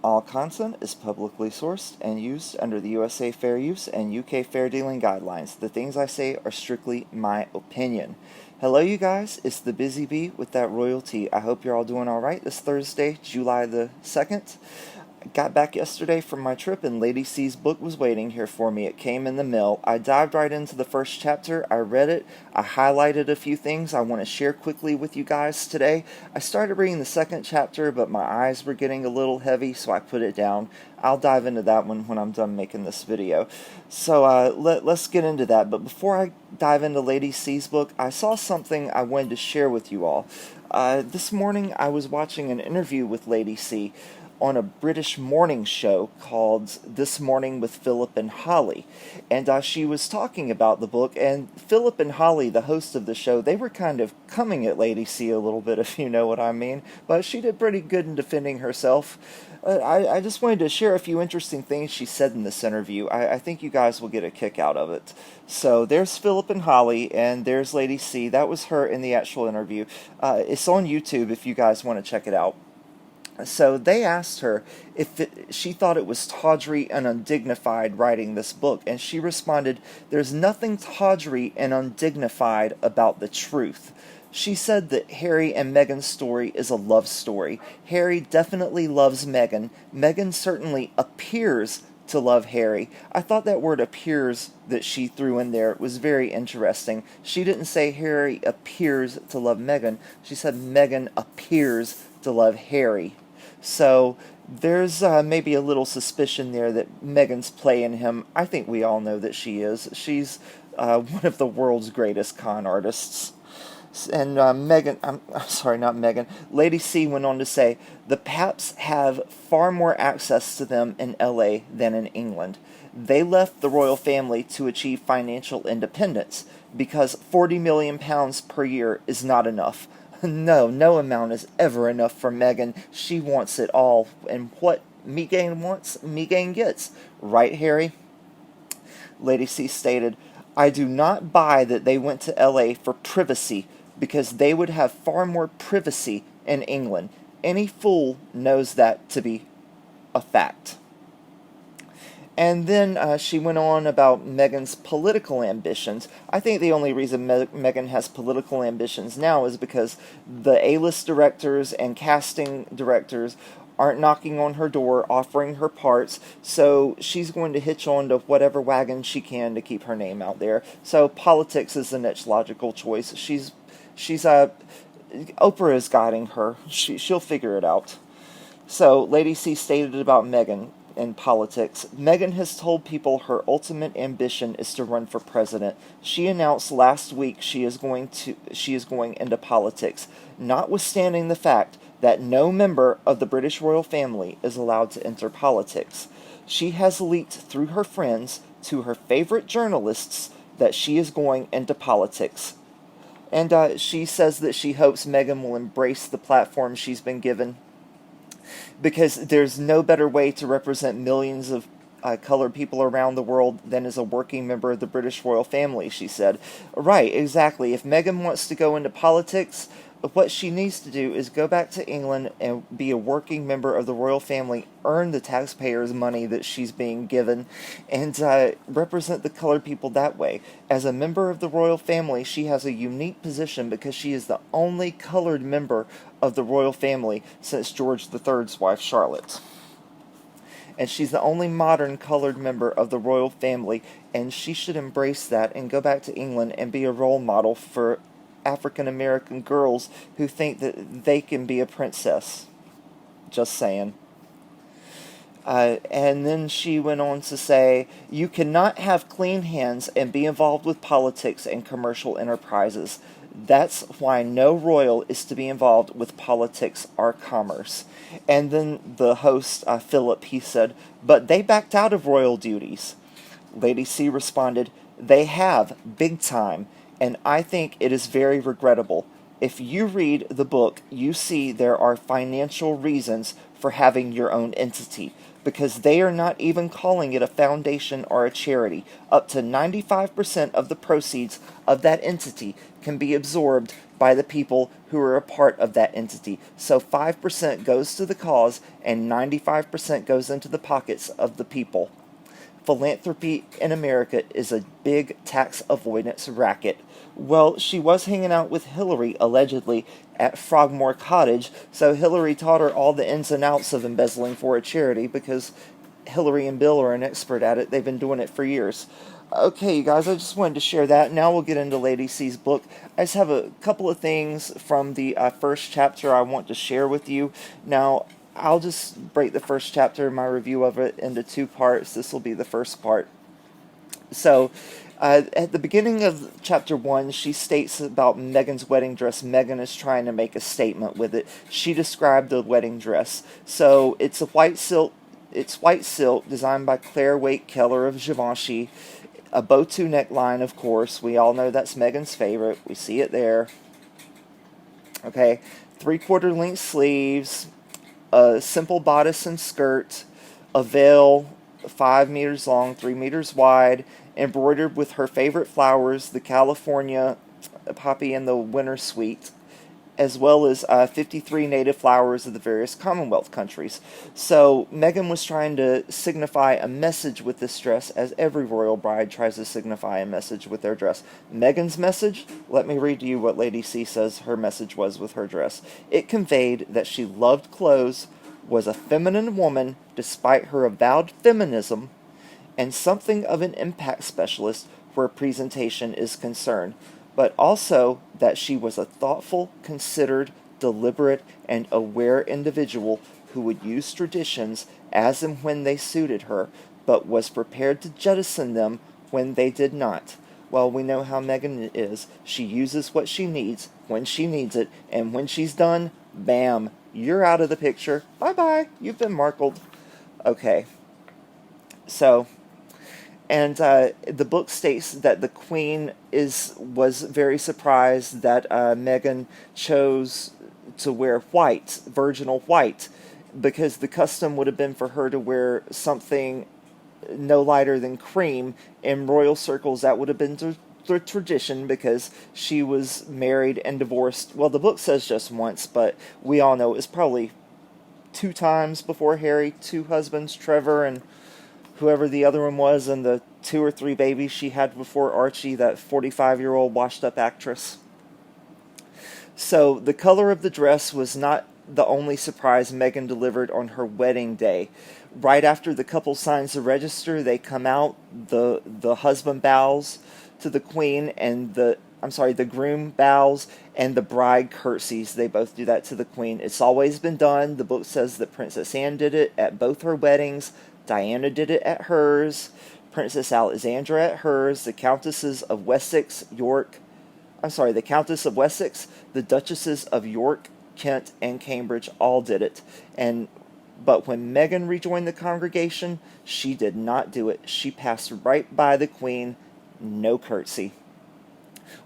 All content is publicly sourced and used under the USA Fair Use and UK Fair Dealing Guidelines. The things I say are strictly my opinion. Hello, you guys. It's the Bizzy Bee with that royalty. I hope you're all doing all right this Thursday, July the 2nd. I got back yesterday from my trip and Lady C's book was waiting here for me. It came in the mail. I dived right into the first chapter. I read it. I highlighted a few things I want to share quickly with you guys today. I started reading the second chapter, but my eyes were getting a little heavy, so I put it down. I'll dive into that one when I'm done making this video. So let's get into that. But before I dive into Lady C's book, I saw something I wanted to share with you all. This morning I was watching an interview with Lady C on a British morning show called This Morning with Philip and Holly. And she was talking about the book, and Philip and Holly, the host of the show, they were kind of coming at Lady C a little bit, if you know what I mean. But she did pretty good in defending herself. I just wanted to share a few interesting things she said in this interview. I think you guys will get a kick out of it. So there's Philip and Holly, and there's Lady C. That was her in the actual interview. It's on YouTube if you guys want to check it out. So they asked her if she thought it was tawdry and undignified writing this book, and she responded, "There's nothing tawdry and undignified about the truth." She said that Harry and Meghan's story is a love story. Harry definitely loves Meghan. Meghan certainly appears to love Harry. I thought that word appears that she threw in there was very interesting. She didn't say Harry appears to love Meghan. She said Meghan appears to love Harry. So there's maybe a little suspicion there that Meghan's playing him. I think we all know that she is. She's one of the world's greatest con artists. And Meghan, I'm sorry, not Meghan, Lady C went on to say, the Paps have far more access to them in LA than in England. They left the royal family to achieve financial independence because £40 million per year is not enough. No amount is ever enough for Meghan. She wants it all. And what Meghan wants, Meghan gets. Right, Harry? Lady C stated, I do not buy that they went to LA for privacy because they would have far more privacy in England. Any fool knows that to be a fact. And then she went on about Meghan's political ambitions. I think the only reason Meghan has political ambitions now is because the A-list directors and casting directors aren't knocking on her door, offering her parts, so she's going to hitch on to whatever wagon she can to keep her name out there. So politics is the next logical choice. Oprah is guiding her. She'll figure it out. So Lady C stated about Meghan in politics. Meghan has told people her ultimate ambition is to run for president. She announced last week she is going into politics, notwithstanding the fact that no member of the British royal family is allowed to enter politics. She has leaked through her friends to her favorite journalists that she is going into politics. And she says that she hopes Meghan will embrace the platform she's been given, because there's no better way to represent millions of colored people around the world than as a working member of the British royal family, she said. Right, exactly. If Meghan wants to go into politics, what she needs to do is go back to England and be a working member of the royal family, earn the taxpayers' money that she's being given, and represent the colored people that way. As a member of the royal family, she has a unique position because she is the only colored member of the royal family since George III's wife, Charlotte. And she's the only modern colored member of the royal family, and she should embrace that and go back to England and be a role model for African-American girls who think that they can be a princess. Just saying. And then she went on to say, you cannot have clean hands and be involved with politics and commercial enterprises. That's why no royal is to be involved with politics or commerce. And then the host, Philip, he said, but they backed out of royal duties. Lady C responded, they have, big time, and I think it is very regrettable. If you read the book, you see there are financial reasons for having your own entity, because they are not even calling it a foundation or a charity. Up to 95% of the proceeds of that entity can be absorbed by the people who are a part of that entity. So 5% goes to the cause and 95% goes into the pockets of the people. Philanthropy in America is a big tax avoidance racket. Well, she was hanging out with Hillary, allegedly, at Frogmore Cottage, so Hillary taught her all the ins and outs of embezzling for a charity, because Hillary and Bill are an expert at it. They've been doing it for years. Okay, you guys, I just wanted to share that. Now we'll get into Lady C's book. I just have a couple of things from the first chapter I want to share with you. Now, I'll just break the first chapter, my review of it, into two parts. This will be the first part. So, at the beginning of chapter 1, she states about Meghan's wedding dress. Meghan is trying to make a statement with it. She described the wedding dress. So, it's white silk designed by Claire Waite Keller of Givenchy. A bow-tie neckline, of course. We all know that's Meghan's favorite. We see it there. Okay. 3/4 length sleeves. A simple bodice and skirt, a veil 5 meters long, 3 meters wide, embroidered with her favorite flowers, the California poppy and the winter sweet, as well as 53 native flowers of the various Commonwealth countries. So Meghan was trying to signify a message with this dress, as every royal bride tries to signify a message with their dress. Meghan's message? Let me read to you what Lady C says her message was with her dress. It conveyed that she loved clothes, was a feminine woman despite her avowed feminism, and something of an impact specialist where presentation is concerned, but also that she was a thoughtful, considered, deliberate, and aware individual who would use traditions as and when they suited her, but was prepared to jettison them when they did not. Well, we know how Meghan is. She uses what she needs when she needs it, and when she's done, bam, you're out of the picture. Bye-bye, you've been markled. Okay, so... And the book states that the Queen was very surprised that Meghan chose to wear white, virginal white, because the custom would have been for her to wear something no lighter than cream. In royal circles, that would have been the tradition, because she was married and divorced. Well, the book says just once, but we all know it was probably 2 times before Harry, 2 husbands, Trevor and whoever the other one was, and the 2 or 3 babies she had before Archie, that 45-year-old washed-up actress. So the color of the dress was not the only surprise Meghan delivered on her wedding day. Right after the couple signs the register, they come out, the husband bows to the Queen, and the groom bows, and the bride curtsies. They both do that to the Queen. It's always been done. The book says that Princess Anne did it at both her weddings. Diana did it at hers, Princess Alexandra at hers, the Countess of Wessex, the Duchesses of York, Kent, and Cambridge all did it. But when Meghan rejoined the congregation, she did not do it. She passed right by the Queen, no curtsy.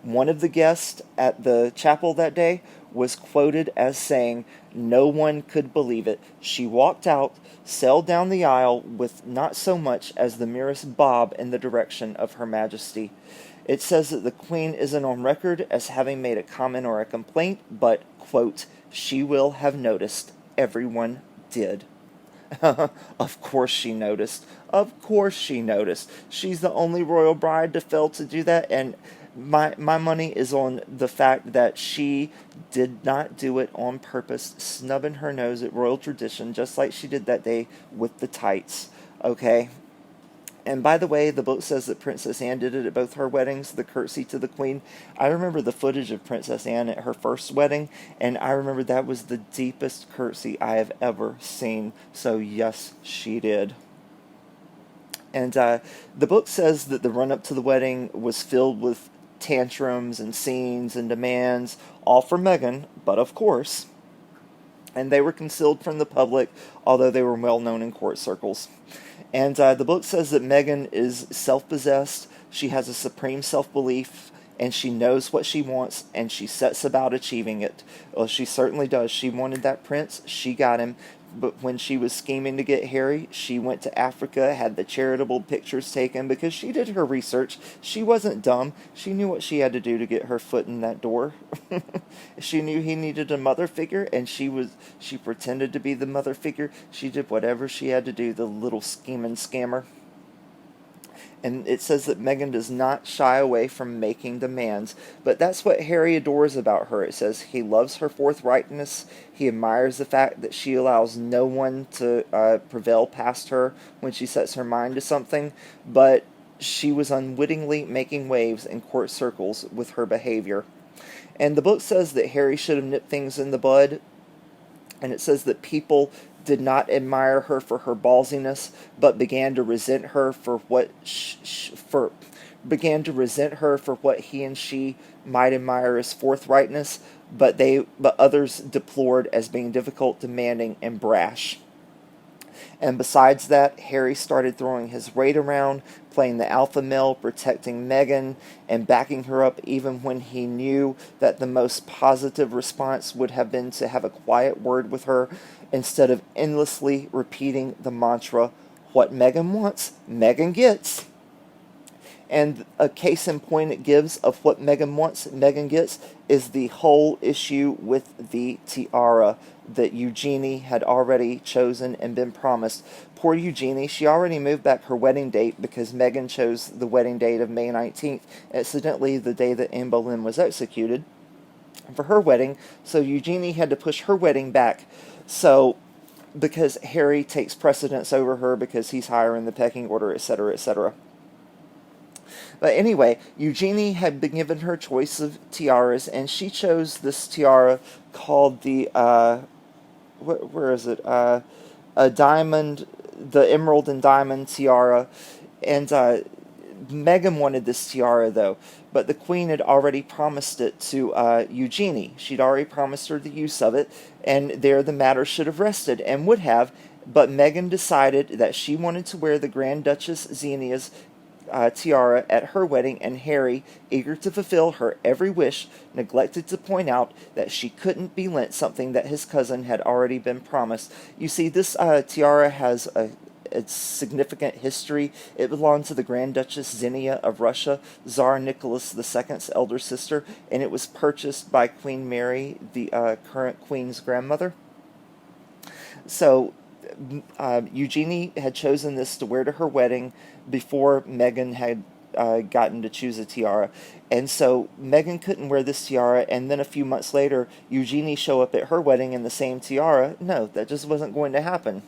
One of the guests at the chapel that day was quoted as saying, "No one could believe it. She walked out, sailed down the aisle with not so much as the merest bob in the direction of Her Majesty." It says that the Queen isn't on record as having made a comment or a complaint, but, quote, "she will have noticed. Everyone did." Of course she noticed. Of course she noticed. She's the only royal bride to fail to do that, and my money is on the fact that she did not do it on purpose, snubbing her nose at royal tradition, just like she did that day with the tights. Okay? And by the way, the book says that Princess Anne did it at both her weddings, the curtsy to the Queen. I remember the footage of Princess Anne at her first wedding, and I remember that was the deepest curtsy I have ever seen. So yes, she did. And the book says that the run-up to the wedding was filled with tantrums and scenes and demands, all for Meghan, but of course. And they were concealed from the public, although they were well known in court circles. And the book says that Meghan is self-possessed, she has a supreme self-belief, and she knows what she wants, and she sets about achieving it. Well, she certainly does. She wanted that prince, she got him. But when she was scheming to get Harry, she went to Africa, had the charitable pictures taken because she did her research. She wasn't dumb. She knew what she had to do to get her foot in that door. She knew he needed a mother figure, and she pretended to be the mother figure. She did whatever she had to do, the little scheming scammer. And it says that Meghan does not shy away from making demands, but that's what Harry adores about her. It says he loves her forthrightness. He admires the fact that she allows no one to prevail past her when she sets her mind to something, but she was unwittingly making waves in court circles with her behavior. And the book says that Harry should have nipped things in the bud, and it says that people did not admire her for her ballsiness, but began to resent her for what he and she might admire as forthrightness, but others deplored as being difficult, demanding, and brash. And besides that, Harry started throwing his weight around, playing the alpha male, protecting Meghan, and backing her up even when he knew that the most positive response would have been to have a quiet word with her instead of endlessly repeating the mantra, what Meghan wants, Meghan gets. And a case in point it gives of what Meghan wants, Meghan gets, is the whole issue with the tiara that Eugenie had already chosen and been promised. Poor Eugenie, she already moved back her wedding date because Meghan chose the wedding date of May 19th, incidentally the day that Anne Boleyn was executed, for her wedding, so Eugenie had to push her wedding back. So, because Harry takes precedence over her because he's higher in the pecking order, etc., etc. But anyway, Eugenie had been given her choice of tiaras, and she chose this tiara called the, where is it? A diamond, the emerald and diamond tiara. And Meghan wanted this tiara, though, but the Queen had already promised it to Eugenie. She'd already promised her the use of it, and there the matter should have rested, and would have, but Meghan decided that she wanted to wear the Grand Duchess Xenia's tiara at her wedding, and Harry, eager to fulfill her every wish, neglected to point out that she couldn't be lent something that his cousin had already been promised. You see, this tiara has a significant history. It belonged to the Grand Duchess Xenia of Russia, Tsar Nicholas II's elder sister, and it was purchased by Queen Mary, the current Queen's grandmother. So, Eugenie had chosen this to wear to her wedding before Meghan had gotten to choose a tiara. And so Meghan couldn't wear this tiara, and then a few months later, Eugenie show up at her wedding in the same tiara. No, that just wasn't going to happen.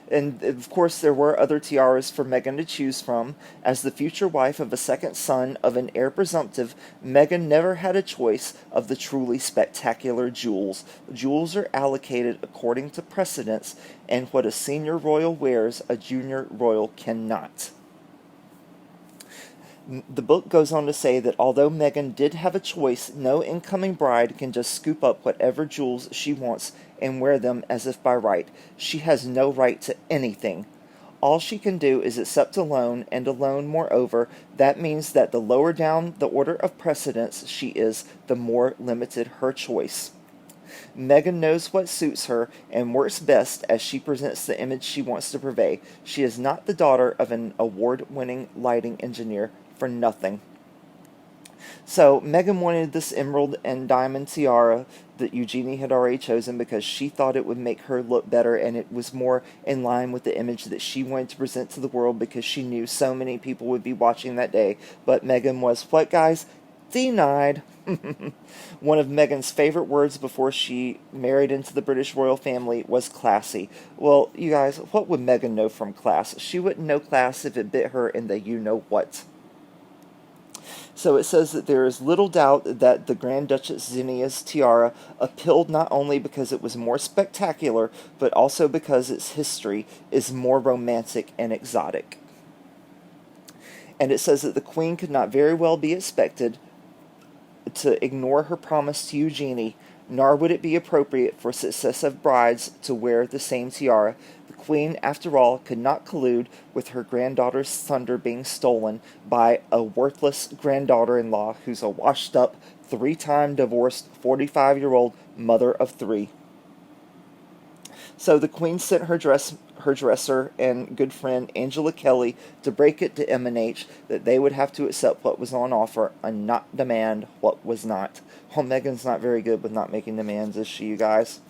And, of course, there were other tiaras for Meghan to choose from. As the future wife of a second son of an heir presumptive, Meghan never had a choice of the truly spectacular jewels. Jewels are allocated according to precedence, and what a senior royal wears, a junior royal cannot. The book goes on to say that although Meghan did have a choice, no incoming bride can just scoop up whatever jewels she wants and wear them as if by right. She has no right to anything. All she can do is accept a loan, and alone, moreover, that means that the lower down the order of precedence she is, the more limited her choice. Meghan knows what suits her and works best as she presents the image she wants to purvey. She is not the daughter of an award-winning lighting engineer for nothing. So Meghan wanted this emerald and diamond tiara that Eugenie had already chosen because she thought it would make her look better, and it was more in line with the image that she wanted to present to the world because she knew so many people would be watching that day. But Meghan was, what, guys? Denied. One of Meghan's favorite words before she married into the British royal family was classy. Well, you guys, what would Meghan know from class? She wouldn't know class if it bit her in the you-know-what. So it says that there is little doubt that the Grand Duchess Xenia's tiara appealed not only because it was more spectacular, but also because its history is more romantic and exotic. And it says that the Queen could not very well be expected to ignore her promise to Eugenie, nor would it be appropriate for successive brides to wear the same tiara. The Queen, after all, could not collude with her granddaughter's thunder being stolen by a worthless granddaughter-in-law who's a washed-up, 3-time divorced, 45-year-old mother of 3. So the Queen sent her dresser and good friend Angela Kelly to break it to M&H that they would have to accept what was on offer and not demand what was not. Well, Meghan's not very good with not making demands, is she, you guys?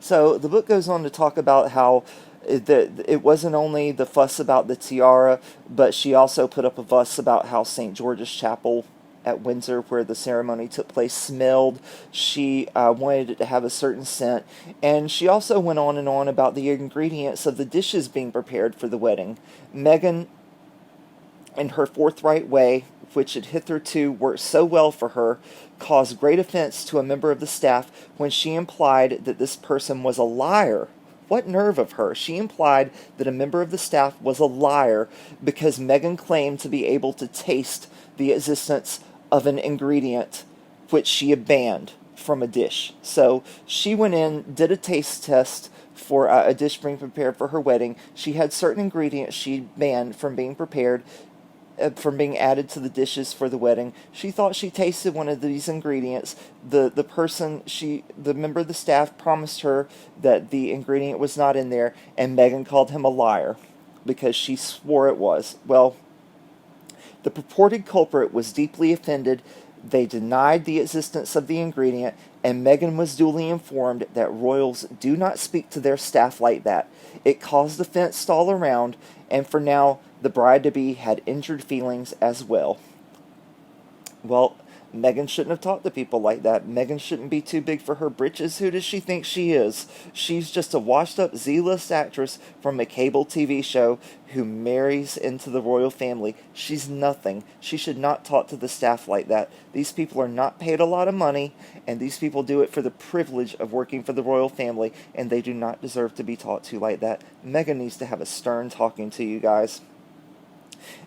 So the book goes on to talk about how it wasn't only the fuss about the tiara, but she also put up a fuss about how St. George's Chapel at Windsor, where the ceremony took place, smelled. She wanted it to have a certain scent. And she also went on and on about the ingredients of the dishes being prepared for the wedding. Meghan, in her forthright way, which had hitherto worked so well for her, caused great offense to a member of the staff when she implied that this person was a liar. What nerve of her! She implied that a member of the staff was a liar because Meghan claimed to be able to taste the existence of an ingredient which she had banned from a dish. So she went in, did a taste test for a dish being prepared for her wedding. She had certain ingredients she banned from being prepared, from being added to the dishes for the wedding. She thought she tasted one of these ingredients. The member of the staff promised her that the ingredient was not in there, and Meghan called him a liar because she swore it was. Well, the purported culprit was deeply offended. They denied the existence of the ingredient, and Meghan was duly informed that royals do not speak to their staff like that. It caused offense all around, and for now, the bride-to-be had injured feelings as well. Well, Meghan shouldn't have talked to people like that. Meghan shouldn't be too big for her britches. Who does she think she is? She's just a washed-up Z-list actress from a cable TV show who marries into the royal family. She's nothing. She should not talk to the staff like that. These people are not paid a lot of money, and these people do it for the privilege of working for the royal family, and they do not deserve to be talked to like that. Meghan needs to have a stern talking to, you guys.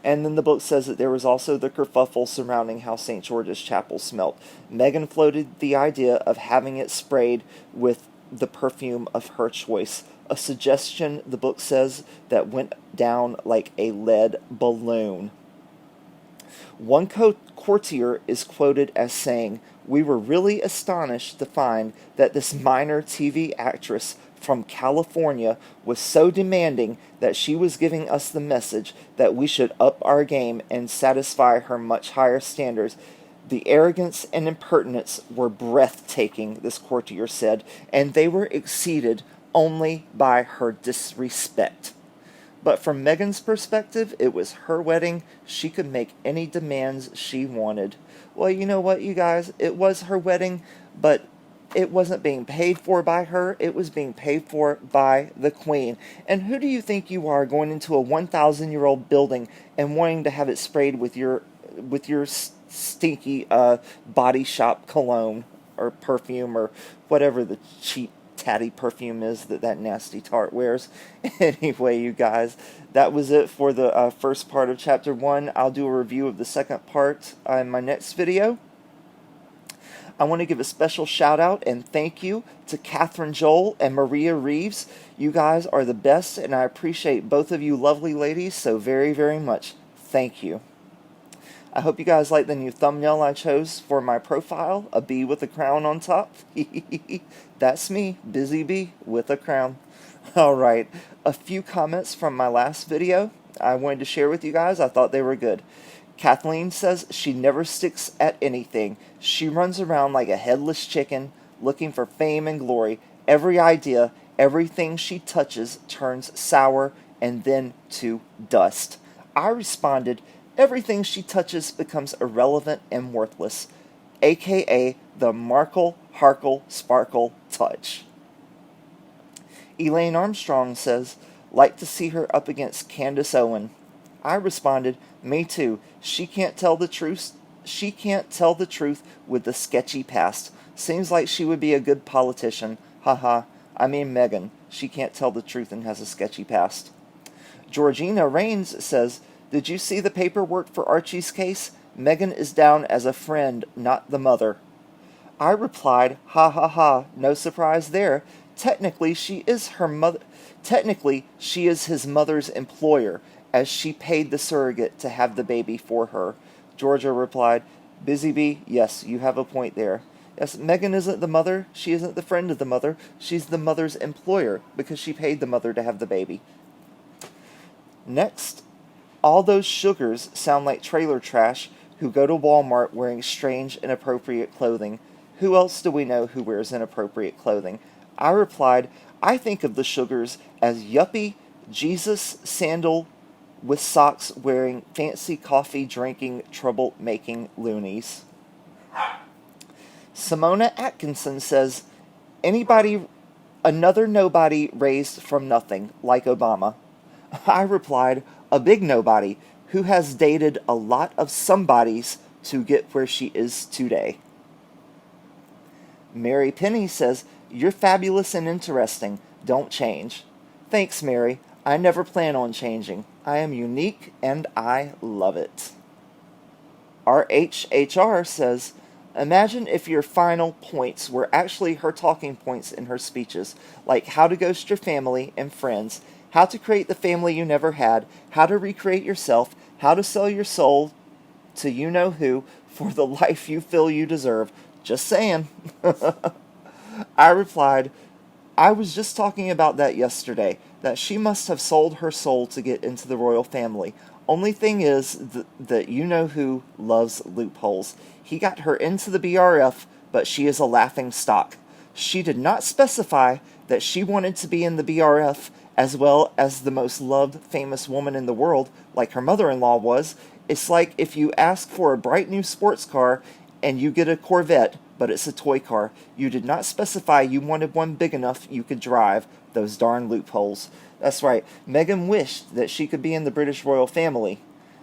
And then the book says that there was also the kerfuffle surrounding how St. George's Chapel smelt. Meghan floated the idea of having it sprayed with the perfume of her choice, a suggestion, the book says, that went down like a lead balloon. One courtier is quoted as saying, "We were really astonished to find that this minor TV actress from California was so demanding that she was giving us the message that we should up our game and satisfy her much higher standards. The arrogance and impertinence were breathtaking," this courtier said, "and they were exceeded only by her disrespect." But from Meghan's perspective, it was her wedding. She could make any demands she wanted. Well, you know what, you guys? It was her wedding, but it wasn't being paid for by her. It was being paid for by the Queen. And who do you think you are, going into a 1,000-year-old building and wanting to have it sprayed with your stinky body shop cologne or perfume or whatever the cheap tatty perfume is that nasty tart wears? Anyway, you guys, that was it for the first part of Chapter 1. I'll do a review of the second part in my next video. I want to give a special shout out and thank you to Catherine Joel and Maria Reeves. You guys are the best, and I appreciate both of you lovely ladies so very, very much. Thank you. I hope you guys like the new thumbnail I chose for my profile, a bee with a crown on top. That's me, Bizzy Bee with a crown. Alright, a few comments from my last video I wanted to share with you guys. I thought they were good. Kathleen says she never sticks at anything. She runs around like a headless chicken, looking for fame and glory. Every idea, everything she touches turns sour and then to dust. I responded, everything she touches becomes irrelevant and worthless, aka the Markle, Harkle, Sparkle touch. Elaine Armstrong says, like to see her up against Candace Owen. I responded, me too. She can't tell the truth. She can't tell the truth with the sketchy past. Seems like she would be a good politician. Haha. I mean Meghan. She can't tell the truth and has a sketchy past. Georgina Rains says, did you see the paperwork for Archie's case? Meghan is down as a friend, not the mother. I replied, ha ha ha, no surprise there. Technically, she is his mother's employer, as she paid the surrogate to have the baby for her. Georgia replied, Bizzy Bee, yes, you have a point there. Yes, Meghan isn't the mother. She isn't the friend of the mother. She's the mother's employer because she paid the mother to have the baby. Next, all those sugars sound like trailer trash who go to Walmart wearing strange, inappropriate clothing. Who else do we know who wears inappropriate clothing? I replied, I think of the sugars as yuppie, Jesus sandal with socks wearing fancy coffee drinking trouble making loonies. Simona Atkinson says, another nobody raised from nothing, like Obama. I replied, a big nobody who has dated a lot of somebodies to get where she is today. Mary Penny says, you're fabulous and interesting. Don't change. Thanks, Mary. I never plan on changing. I am unique and I love it. RHHR says, imagine if your final points were actually her talking points in her speeches, like how to ghost your family and friends, how to create the family you never had, how to recreate yourself, how to sell your soul to you-know-who for the life you feel you deserve. Just saying. I replied, I was just talking about that yesterday, that she must have sold her soul to get into the royal family. Only thing is that you-know-who loves loopholes. He got her into the BRF, but she is a laughing stock. She did not specify that she wanted to be in the BRF as well as the most loved, famous woman in the world, like her mother-in-law was. It's like if you ask for a bright new sports car and you get a Corvette, but it's a toy car. You did not specify you wanted one big enough you could drive. Those darn loopholes. That's right. Meghan wished that she could be in the British royal family.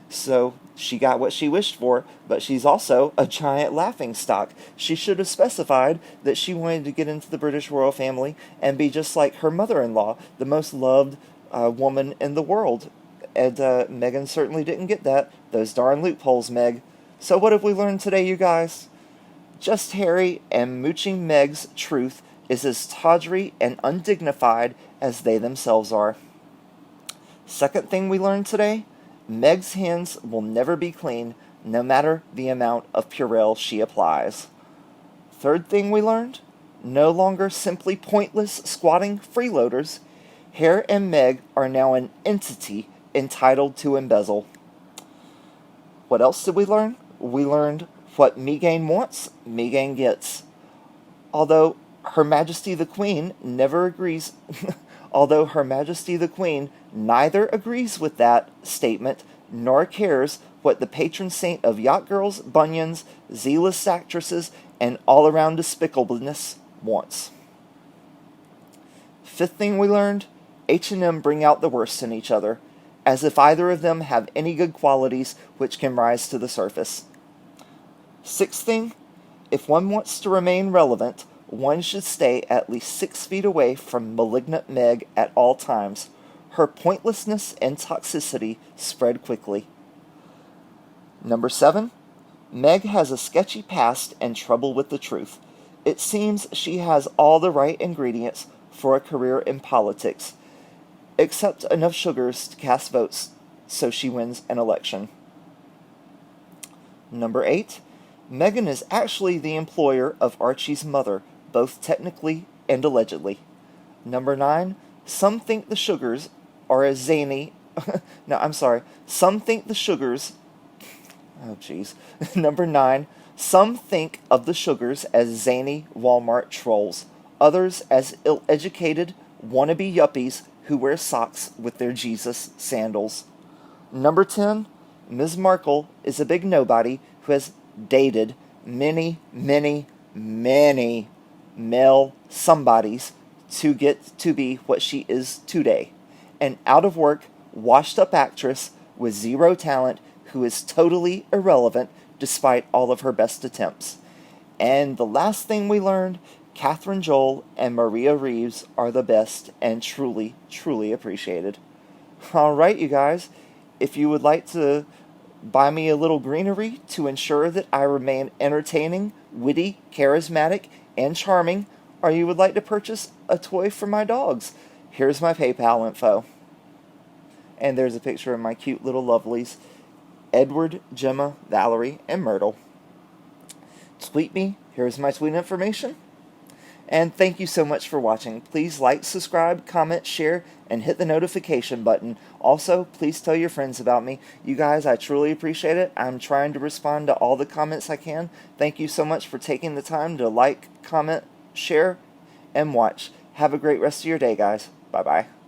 So she got what she wished for, but she's also a giant laughingstock. She should have specified that she wanted to get into the British royal family and be just like her mother-in-law, the most loved woman in the world. And Meghan certainly didn't get that. Those darn loopholes, Meg. So what have we learned today, you guys? Just Harry and mooching Meg's truth is as tawdry and undignified as they themselves are. Second thing we learned today, Meg's hands will never be clean, no matter the amount of Purell she applies. Third thing we learned, no longer simply pointless squatting freeloaders, Harry and Meg are now an entity entitled to embezzle. What else did we learn? We learned what Meghan wants, Meghan gets. Although Her Majesty the Queen never agrees, although Her Majesty the Queen neither agrees with that statement nor cares what the patron saint of yacht girls, bunions, Z-list actresses, and all-around despicableness wants. Fifth thing we learned, H&M bring out the worst in each other, as if either of them have any good qualities which can rise to the surface. Sixth thing, if one wants to remain relevant, one should stay at least 6 feet away from malignant Meg at all times. Her pointlessness and toxicity spread quickly. Number 7, Meg has a sketchy past and trouble with the truth. It seems she has all the right ingredients for a career in politics, except enough sugars to cast votes so she wins an election. Number 8, Meghan is actually the employer of Archie's mother, both technically and allegedly. Number 9, some think the sugars are as zany. Some think the sugars. Number 9, some think of the sugars as zany Walmart trolls. Others as ill-educated, wannabe yuppies who wear socks with their Jesus sandals. Number 10, Ms. Markle is a big nobody who has dated many male somebodies to get to be what she is today. An out-of-work, washed-up actress with zero talent who is totally irrelevant despite all of her best attempts. And the last thing we learned, Catherine Joel and Maria Reeves are the best and truly appreciated. Alright, you guys, if you would like to buy me a little greenery to ensure that I remain entertaining, witty, charismatic, and charming, or you would like to purchase a toy for my dogs, here's my PayPal info. And there's a picture of my cute little lovelies, Edward, Gemma, Valerie, and Myrtle. Tweet me, Here's my tweet information. And thank you so much for watching. Please like, subscribe, comment, share, and hit the notification button. Also, please tell your friends about me. You guys, I truly appreciate it. I'm trying to respond to all the comments I can. Thank you so much for taking the time to like, comment, share, and watch. Have a great rest of your day, guys. Bye-bye.